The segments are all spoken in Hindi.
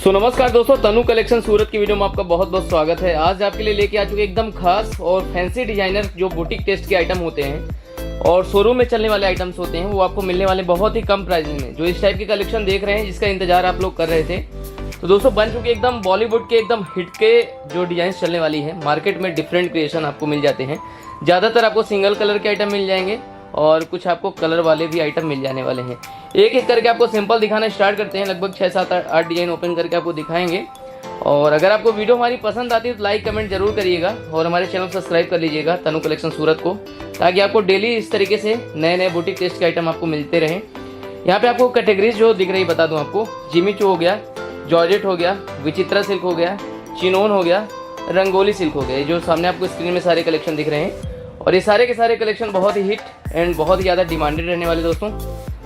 तो नमस्कार दोस्तों, तनु कलेक्शन सूरत की वीडियो में आपका बहुत बहुत स्वागत है। आज आपके लिए लेके आ चुके एकदम खास और फैंसी डिजाइनर जो बुटीक टेस्ट के आइटम होते हैं और शोरूम में चलने वाले आइटम्स होते हैं, वो आपको मिलने वाले बहुत ही कम प्राइस में। जो इस टाइप की कलेक्शन देख रहे हैं, जिसका इंतजार आप लोग कर रहे थे, तो दोस्तों बन चुके एकदम बॉलीवुड के एकदम हिट के जो डिजाइन चलने वाली है। मार्केट में डिफरेंट क्रिएशन आपको मिल जाते हैं। ज़्यादातर आपको सिंगल कलर के आइटम मिल जाएंगे और कुछ आपको कलर वाले भी आइटम मिल जाने वाले हैं। एक एक करके आपको सिंपल दिखाना स्टार्ट करते हैं। लगभग 6 7 8 डिजाइन ओपन करके आपको दिखाएंगे। और अगर आपको वीडियो हमारी पसंद आती है तो लाइक कमेंट जरूर करिएगा और हमारे चैनल सब्सक्राइब कर लीजिएगा तनु कलेक्शन सूरत को, ताकि आपको डेली इस तरीके से नए नए बुटीक टेस्ट के आइटम आपको मिलते रहें। यहाँ पे आपको कैटेगरीज जो दिख रही बता दूँ आपको, जिमी चू हो गया, जॉर्जेट हो गया, विचित्रा सिल्क हो गया, चिनोन हो गया, रंगोली सिल्क हो गया। जो सामने आपको स्क्रीन में सारे कलेक्शन दिख रहे हैं और ये सारे के सारे कलेक्शन बहुत ही हिट एंड बहुत ही ज़्यादा डिमांडेड रहने वाले दोस्तों।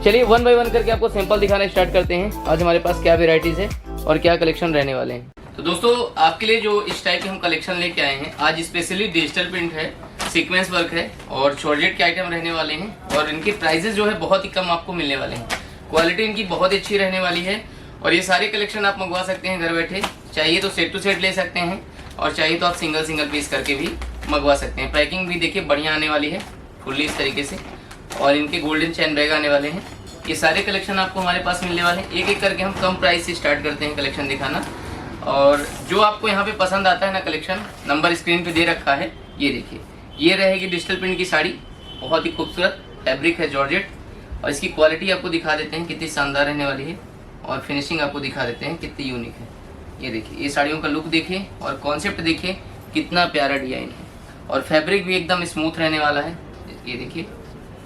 चलिए वन बाय वन करके आपको सैंपल दिखाना स्टार्ट करते हैं। आज हमारे पास क्या वेराइटीज़ है और क्या कलेक्शन रहने वाले हैं। तो दोस्तों आपके लिए जो इस टाइप के हम कलेक्शन लेके आए हैं, आज स्पेशली डिजिटल प्रिंट है, सीक्वेंस वर्क है और जॉर्जेट के आइटम रहने वाले हैं। और इनके प्राइजेस जो है बहुत ही कम आपको मिलने वाले हैं। क्वालिटी इनकी बहुत अच्छी रहने वाली है और ये सारे कलेक्शन आप मंगवा सकते हैं घर बैठे। चाहिए तो सेट टू सेट ले सकते हैं और चाहिए तो आप सिंगल सिंगल पीस करके भी मंगवा सकते हैं। पैकिंग भी देखिए बढ़िया आने वाली है, फुल्ली इस तरीके से। और इनके गोल्डन चैन बैग आने वाले हैं। ये सारे कलेक्शन आपको हमारे पास मिलने वाले हैं। एक एक करके हम कम प्राइस से स्टार्ट करते हैं कलेक्शन दिखाना। और जो आपको यहाँ पे पसंद आता है ना कलेक्शन, नंबर स्क्रीन पे दे रखा है, ये देखिए। ये रहेगी डिजिटल प्रिंट की साड़ी, बहुत ही खूबसूरत फैब्रिक है जॉर्जेट। और इसकी क्वालिटी आपको दिखा देते हैं कितनी शानदार रहने वाली है और फिनिशिंग आपको दिखा देते हैं कितनी यूनिक है। ये देखिए, ये साड़ियों का लुक देखिए और कॉन्सेप्ट देखिए, कितना प्यारा डिजाइन है। और फैब्रिक भी एकदम स्मूथ रहने वाला है, ये देखिए।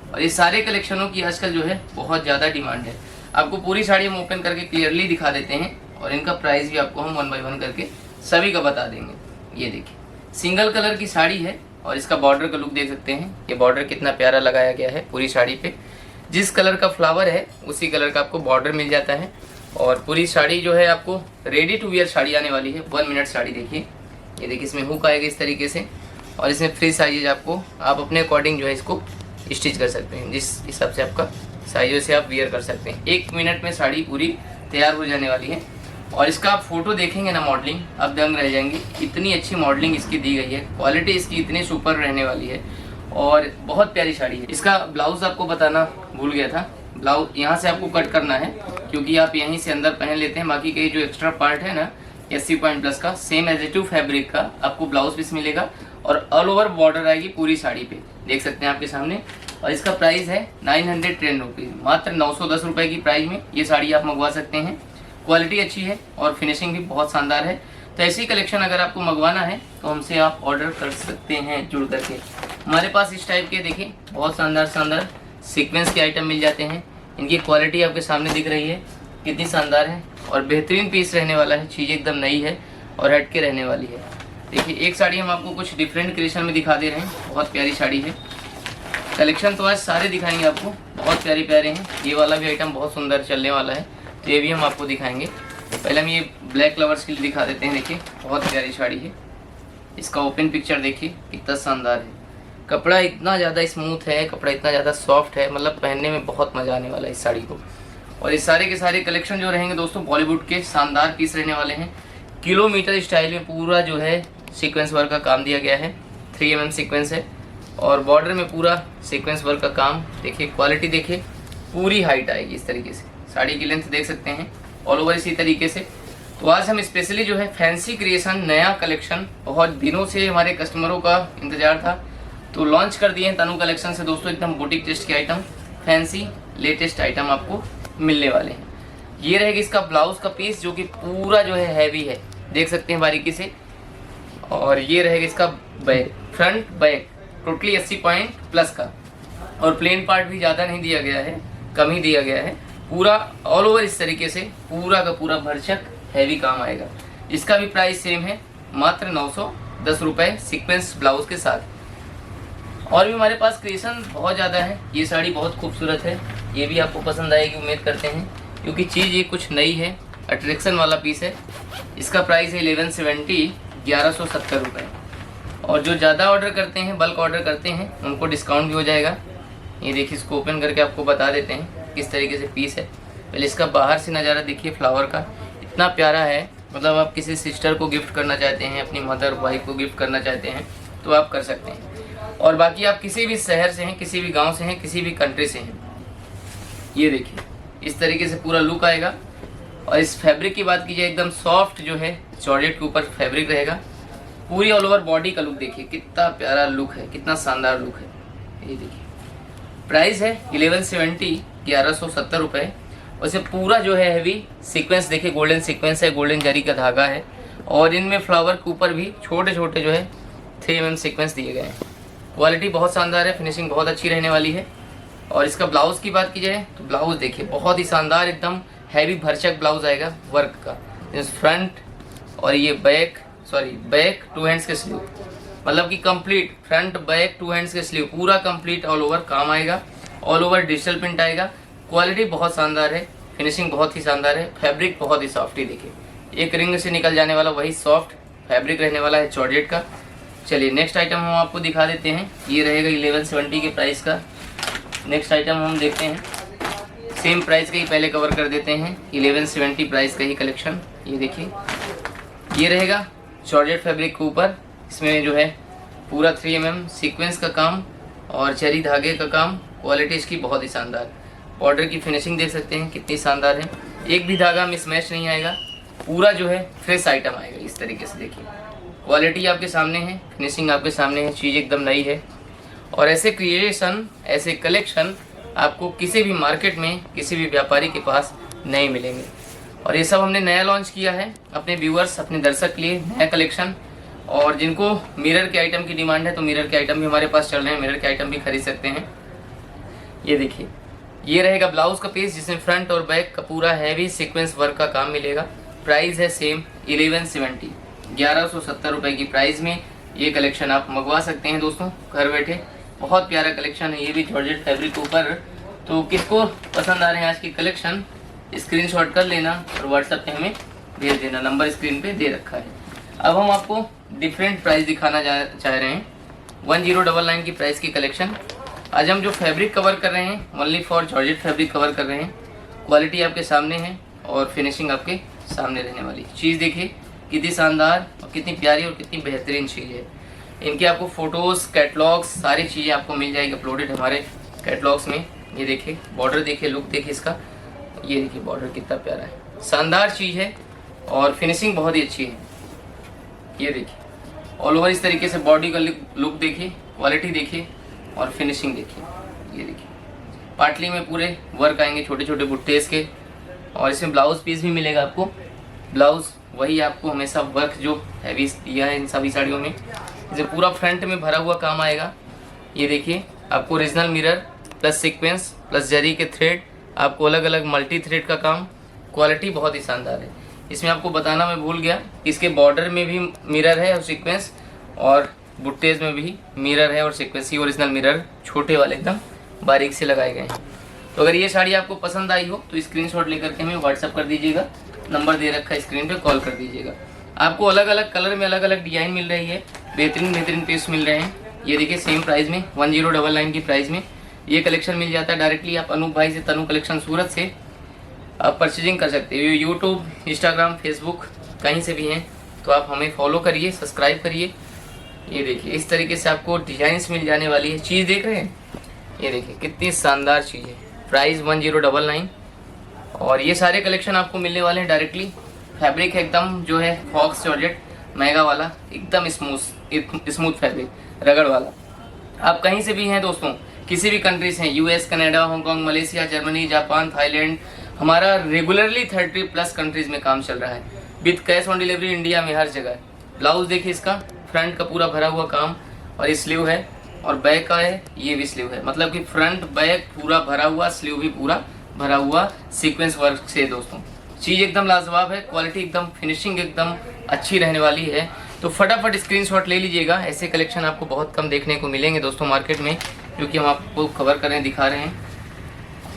और ये सारे कलेक्शनों की आजकल जो है बहुत ज़्यादा डिमांड है। आपको पूरी साड़ी हम ओपन करके क्लियरली दिखा देते हैं और इनका प्राइस भी आपको हम वन बाय वन करके सभी का बता देंगे। ये देखिए, सिंगल कलर की साड़ी है और इसका बॉर्डर का लुक देख सकते हैं। ये बॉर्डर कितना प्यारा लगाया गया है पूरी साड़ी पे। जिस कलर का फ्लावर है उसी कलर का आपको बॉर्डर मिल जाता है। और पूरी साड़ी जो है आपको रेडी टू वियर साड़ी आने वाली है। 1 मिनट साड़ी देखिए। ये देखिए, इसमें हुक आएगा इस तरीके से और इसमें फ्री साइजेज आपको आप अपने अकॉर्डिंग जो है इसको स्टिच कर सकते हैं। जिस हिसाब से आपका साइजों से आप वियर कर सकते हैं। 1 मिनट में साड़ी पूरी तैयार हो जाने वाली है। और इसका आप फोटो देखेंगे ना, मॉडलिंग आप दंग रह जाएंगे। इतनी अच्छी मॉडलिंग इसकी दी गई है, क्वालिटी इसकी इतनी सुपर रहने वाली है और बहुत प्यारी साड़ी है। इसका ब्लाउज आपको बताना भूल गया था। ब्लाउज यहाँ से आपको कट करना है, क्योंकि आप यहीं से अंदर पहन लेते हैं। बाकी के जो एक्स्ट्रा पार्ट है ना 80 पॉइंट प्लस का, same as A two fabric का आपको ब्लाउज पीस मिलेगा और ऑल ओवर बॉर्डर आएगी पूरी साड़ी पे, देख सकते हैं आपके सामने। और इसका प्राइस है 910 रुपीज़, मात्र 910 रुपये की प्राइस में ये साड़ी आप मंगवा सकते हैं। क्वालिटी अच्छी है और फिनिशिंग भी बहुत शानदार है। तो ऐसी कलेक्शन अगर आपको मंगवाना है तो हमसे आप ऑर्डर कर सकते हैं जुड़ करके। हमारे पास इस टाइप के देखिए बहुत शानदार शानदार सीक्वेंस के आइटम मिल जाते हैं। इनकी क्वालिटी आपके सामने दिख रही है कितनी शानदार है और बेहतरीन पीस रहने वाला है। चीज़ एकदम नई है और हट के रहने वाली है। देखिए, एक साड़ी हम आपको कुछ डिफरेंट क्रिएशन में दिखा दे रहे हैं। बहुत प्यारी साड़ी है। कलेक्शन तो आज सारे दिखाएंगे आपको, बहुत प्यारे प्यारे हैं। ये वाला भी आइटम बहुत सुंदर चलने वाला है, तो ये भी हम आपको दिखाएंगे। तो पहले हम ये ब्लैक लवर्स के लिए दिखा देते हैं। देखिए, बहुत प्यारी साड़ी है। इसका ओपन पिक्चर देखिए कितना शानदार है। कपड़ा इतना ज़्यादा स्मूथ है, कपड़ा इतना ज़्यादा सॉफ्ट है, मतलब पहनने में बहुत मज़ा आने वाला है इस साड़ी को। और इस सारे के सारे कलेक्शन जो रहेंगे दोस्तों, बॉलीवुड के शानदार पीस रहने वाले हैं। किलोमीटर स्टाइल में पूरा जो है सीक्वेंस वर्क का काम दिया गया है। 3 mm सीक्वेंस है और बॉर्डर में पूरा सीक्वेंस वर्क का काम। देखिए, क्वालिटी देखिए, पूरी हाइट आएगी इस तरीके से। साड़ी की लेंथ देख सकते हैं ऑल ओवर इसी तरीके से। तो आज हम स्पेशली जो है फैंसी क्रिएशन, नया कलेक्शन, बहुत दिनों से हमारे कस्टमरों का इंतजार था, तो लॉन्च कर दिए हैं तनु कलेक्शन से दोस्तों। एकदम बुटीक टेस्ट के आइटम, फैंसी लेटेस्ट आइटम आपको मिलने वाले हैं। ये रहेगा इसका ब्लाउज का पीस, जो कि पूरा जो है हैवी है, देख सकते हैं बारीकी से। और ये रहेगा इसका back, front back totally 80 point plus का। और प्लेन पार्ट भी ज़्यादा नहीं दिया गया है, कम ही दिया गया है। पूरा ऑल ओवर इस तरीके से पूरा का पूरा भरचक हैवी काम आएगा। इसका भी प्राइस सेम है, मात्र 910 रुपये सीक्वेंस ब्लाउज के साथ। और भी हमारे पास क्रिएशन बहुत ज़्यादा है। ये साड़ी बहुत खूबसूरत है, ये भी आपको पसंद आएगी उम्मीद करते हैं, क्योंकि चीज़ ये कुछ नई है, अट्रैक्शन वाला पीस है। इसका प्राइस है 1170, 1170 रुपये। और जो ज़्यादा ऑर्डर करते हैं, बल्क ऑर्डर करते हैं, उनको डिस्काउंट भी हो जाएगा। ये देखिए, इसको ओपन करके आपको बता देते हैं किस तरीके से पीस है। पहले इसका बाहर से नज़ारा देखिए फ्लावर का, इतना प्यारा है, मतलब आप किसी सिस्टर को गिफ्ट करना चाहते हैं, अपनी मदर वाइफ को गिफ्ट करना चाहते हैं तो आप कर सकते हैं। और बाकी आप किसी भी शहर से हैं, किसी भी गांव से हैं, किसी भी कंट्री से हैं, ये देखिए इस तरीके से पूरा लुक आएगा। और इस फैब्रिक की बात कीजिए, एकदम सॉफ्ट जो है जॉर्जेट के ऊपर फैब्रिक रहेगा। पूरी ऑल ओवर बॉडी का लुक देखिए, कितना प्यारा लुक है, कितना शानदार लुक है। ये देखिए प्राइस है 1170, 1170 रुपये। वैसे पूरा जो है हैवी सीक्वेंस देखिए, गोल्डन सीक्वेंस है, गोल्डन जरी का धागा है, और इनमें फ्लावर के ऊपर भी छोटे छोटे जो है 3 mm सीक्वेंस दिए गए हैं। क्वालिटी बहुत शानदार है, फिनिशिंग बहुत अच्छी रहने वाली है। और इसका ब्लाउज़ की बात की जाए तो ब्लाउज़ देखिए बहुत ही शानदार, एकदम हैवी भरचक ब्लाउज आएगा वर्क का। इस फ्रंट और ये बैक 2 हैंड्स के स्लीव, मतलब कि कंप्लीट फ्रंट बैक 2 हैंड्स के स्लीव पूरा कंप्लीट ऑल ओवर काम आएगा। ऑल ओवर डिजिटल प्रिंट आएगा। क्वालिटी बहुत शानदार है, फिनिशिंग बहुत ही शानदार है, फैब्रिक बहुत ही सॉफ्ट ही देखिए, एक रिंग से निकल जाने वाला वही सॉफ्ट फैब्रिक रहने वाला है जॉर्जेट का। चलिए नेक्स्ट आइटम हम आपको दिखा देते हैं, ये रहेगा 1170 के प्राइस का। नेक्स्ट आइटम हम देखते हैं, सेम प्राइस का ही पहले कवर कर देते हैं, 1170 प्राइस का ही कलेक्शन। ये देखिए ये रहेगा जॉर्जेट फैब्रिक के ऊपर, इसमें जो है पूरा 3 mm सीक्वेंस का काम और जरी धागे का काम। क्वालिटी इसकी बहुत ही शानदार, बॉर्डर की फिनिशिंग देख सकते हैं कितनी शानदार है, एक भी धागा मिसमैच नहीं आएगा, पूरा जो है फ्रेश आइटम आएगा इस तरीके से। देखिए क्वालिटी आपके सामने है, फिनिशिंग आपके सामने है, चीज़ एकदम नई है। और ऐसे क्रिएशन, ऐसे कलेक्शन आपको किसी भी मार्केट में, किसी भी व्यापारी के पास नहीं मिलेंगे। और ये सब हमने नया लॉन्च किया है अपने व्यूअर्स, अपने दर्शक के लिए नया कलेक्शन। और जिनको मिरर के आइटम की डिमांड है तो मिरर के आइटम भी हमारे पास चल रहे हैं, मिरर के आइटम भी खरीद सकते हैं। ये देखिए ये रहेगा ब्लाउज का पीस, जिसमें फ्रंट और बैक का पूरा हैवी सीक्वेंस वर्क का काम मिलेगा। प्राइस है सेम 1170, 1170 रुपये की प्राइस में ये कलेक्शन आप मंगवा सकते हैं दोस्तों घर बैठे। बहुत प्यारा कलेक्शन है, ये भी जॉर्जेट फैब्रिक के ऊपर। तो किसको पसंद आ रहे हैं आज की कलेक्शन, स्क्रीनशॉट कर लेना और व्हाट्सएप पे हमें भेज देना, नंबर स्क्रीन पे दे रखा है। अब हम आपको डिफरेंट प्राइस दिखाना चाह रहे हैं, 1099 की प्राइस की कलेक्शन। आज हम जो फैब्रिक कवर कर रहे हैं only for georgette fabric cover कर रहे हैं। क्वालिटी आपके सामने है और फिनिशिंग आपके सामने रहने वाली। चीज़ देखिए कितनी शानदार और कितनी प्यारी और कितनी बेहतरीन चीज़ है। इनके आपको फ़ोटोज़, कैटलॉग्स, सारी चीज़ें आपको मिल जाएगी अपलोडेड हमारे कैटलॉग्स में। ये देखिए बॉर्डर देखिए, लुक देखिए इसका, ये देखिए बॉर्डर कितना प्यारा है, शानदार चीज़ है और फिनिशिंग बहुत ही अच्छी है। ये देखिए ऑल ओवर इस तरीके से बॉडी का लुक देखिए, क्वालिटी देखिए और फिनिशिंग देखिए। ये देखिए पाटली में पूरे वर्क आएंगे छोटे छोटे बुट्टेस के, और इसमें ब्लाउज पीस भी मिलेगा आपको। ब्लाउज वही आपको हमेशा वर्क जो हैवी दिया है इन सभी साड़ियों में, इसे पूरा फ्रंट में भरा हुआ काम आएगा। ये देखिए आपको original mirror plus sequence plus zari के थ्रेड, आपको अलग अलग मल्टी थ्रेड का काम। क्वालिटी बहुत ही शानदार है। इसमें आपको बताना मैं भूल गया, इसके बॉर्डर में भी मिरर है और सीक्वेंस, और बुट्टेज में भी मिरर है और सीक्वेंस ही ओरिजिनल मिरर छोटे वाले एकदम बारीक से लगाए गए हैं। तो अगर ये साड़ी आपको पसंद आई हो तो स्क्रीनशॉट लेकर के हमें व्हाट्सअप कर दीजिएगा, नंबर दे रखा है स्क्रीन पे, कॉल कर दीजिएगा। आपको अलग अलग कलर में अलग अलग डिज़ाइन मिल रही है, बेहतरीन पीस मिल रहे हैं। ये देखिए सेम प्राइस में 1099 की प्राइस में ये कलेक्शन मिल जाता है। डायरेक्टली आप अनूप भाई से, तनु कलेक्शन सूरत से आप परचेजिंग कर सकते हो। यूट्यूब, इंस्टाग्राम, फेसबुक कहीं से भी हैं तो आप हमें फॉलो करिए, सब्सक्राइब करिए। ये देखिए इस तरीके से आपको डिजाइन्स मिल जाने वाली है। चीज़ देख रहे हैं, ये देखिए कितनी शानदार चीज़ है। प्राइस 1099 और ये सारे कलेक्शन आपको मिलने वाले हैं डायरेक्टली। फैब्रिक एकदम जो है फॉक्स जॉर्जेट महंगा वाला, एकदम स्मूथ फैब्रिक, रगड़ वाला। आप कहीं से भी हैं दोस्तों, किसी भी कंट्री से हैं, US, Canada, Hong Kong, Malaysia, Germany, Japan, Thailand, हमारा रेगुलरली 30+ कंट्रीज में काम चल रहा है with cash on delivery India में हर जगह। ब्लाउज देखिए इसका, फ्रंट का पूरा भरा हुआ काम और ये स्लीव है, और बैक का है, ये भी स्लीव है, मतलब कि फ्रंट बैक पूरा भरा हुआ, स्लीव भी पूरा भरा हुआ सीक्वेंस वर्क से दोस्तों। चीज़ एकदम लाजवाब है, क्वालिटी एकदम, फिनिशिंग एकदम अच्छी रहने वाली है। तो फटाफट स्क्रीनशॉट ले लीजिएगा। ऐसे कलेक्शन आपको बहुत कम देखने को मिलेंगे दोस्तों मार्केट में, क्योंकि हम आपको कवर कर रहे हैं, दिखा रहे हैं।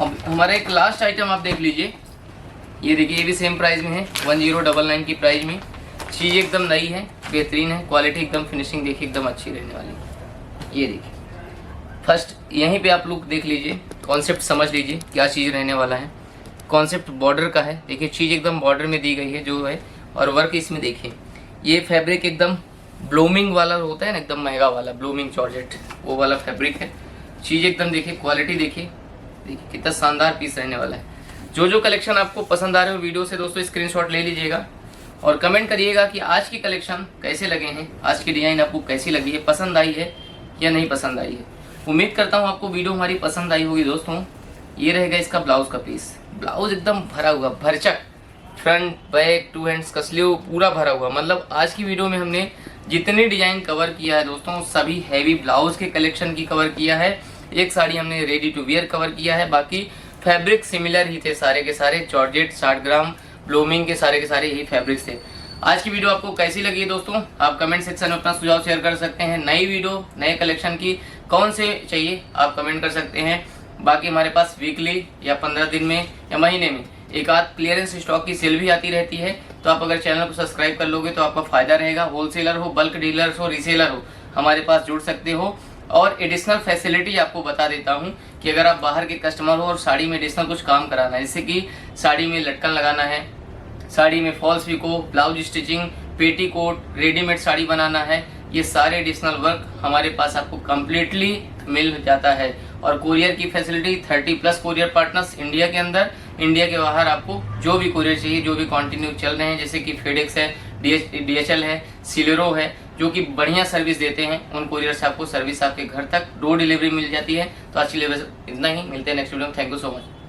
अब हमारा एक लास्ट आइटम आप देख लीजिए, ये देखिए ये भी सेम प्राइस में है 1099 की प्राइस में। चीज़ एकदम नई है, बेहतरीन है, क्वालिटी एकदम, फिनिशिंग देखिए एकदम अच्छी रहने वाली है। ये देखिए फर्स्ट यहीं पे आप लुक देख लीजिए, कॉन्सेप्ट समझ लीजिए क्या चीज़ रहने वाला है। कॉन्सेप्ट बॉर्डर का है। देखिए चीज़ एकदम बॉर्डर में दी गई है जो है, और वर्क इसमें देखिए, ये फैब्रिक एकदम ब्लूमिंग वाला होता है ना, एकदम महंगा वाला ब्लूमिंग जॉर्जेट, वो वाला फैब्रिक है। चीज़ एकदम देखिए, क्वालिटी देखिए कितना शानदार पीस रहने वाला है। जो कलेक्शन आपको पसंद आ रहे हो वीडियो से दोस्तों स्क्रीनशॉट ले लीजिएगा और कमेंट करिएगा कि आज की कलेक्शन कैसे लगे हैं, आज की डिज़ाइन आपको कैसी लगी है, पसंद आई है या नहीं पसंद आई है। उम्मीद करता हूँ आपको वीडियो हमारी पसंद आई होगी दोस्तों। ये रहेगा इसका ब्लाउज का पीस, ब्लाउज एकदम भरा हुआ, भरचक, फ्रंट बैक 2 हैंड्स का स्लीव पूरा भरा हुआ। मतलब आज की वीडियो में हमने जितनी डिजाइन कवर किया है दोस्तों, सभी हैवी ब्लाउज के कलेक्शन की कवर किया है। एक साड़ी हमने रेडी टू वियर कवर किया है, बाकी फैब्रिक सिमिलर ही थे सारे के सारे, जॉर्जेट 60 ग्राम ब्लूमिंग के सारे यही फैब्रिक्स थे। आज की वीडियो आपको कैसी लगी दोस्तों, आप कमेंट सेक्शन में अपना सुझाव शेयर कर सकते हैं। नई वीडियो नए कलेक्शन की कौन से चाहिए आप कमेंट कर सकते हैं। बाकी हमारे पास वीकली या 15 दिन में या महीने में एक आध क्लियरेंस स्टॉक की सेल भी आती रहती है, तो आप अगर चैनल को सब्सक्राइब कर लोगे तो आपका फायदा रहेगा। होलसेलर हो, बल्क डीलर हो, रीसेलर हो, हमारे पास जुड़ सकते हो। और एडिशनल फैसिलिटी आपको बता देता हूं कि अगर आप बाहर के कस्टमर हो और साड़ी में एडिशनल कुछ काम कराना है, जैसे कि साड़ी में लटकन लगाना है, साड़ी में falls pico, blouse stitching, petticoat, readymade sari बनाना है, ये सारे एडिशनल वर्क हमारे पास आपको कम्प्लीटली मिल जाता है। और कोरियर की फैसिलिटी 30+ कोरियर पार्टनर्स इंडिया के अंदर, इंडिया के बाहर आपको जो भी कोरियर चाहिए, जो भी कंटिन्यू चल रहे हैं, जैसे कि फेडेक्स है, DHL है, सिलेरो है, जो कि बढ़िया सर्विस देते हैं, उन कोरियर से आपको सर्विस आपके घर तक डोर डिलीवरी मिल जाती है। तो आज के लिए बस इतना ही, मिलते हैं नेक्स्ट वीडियो में। Thank you so much.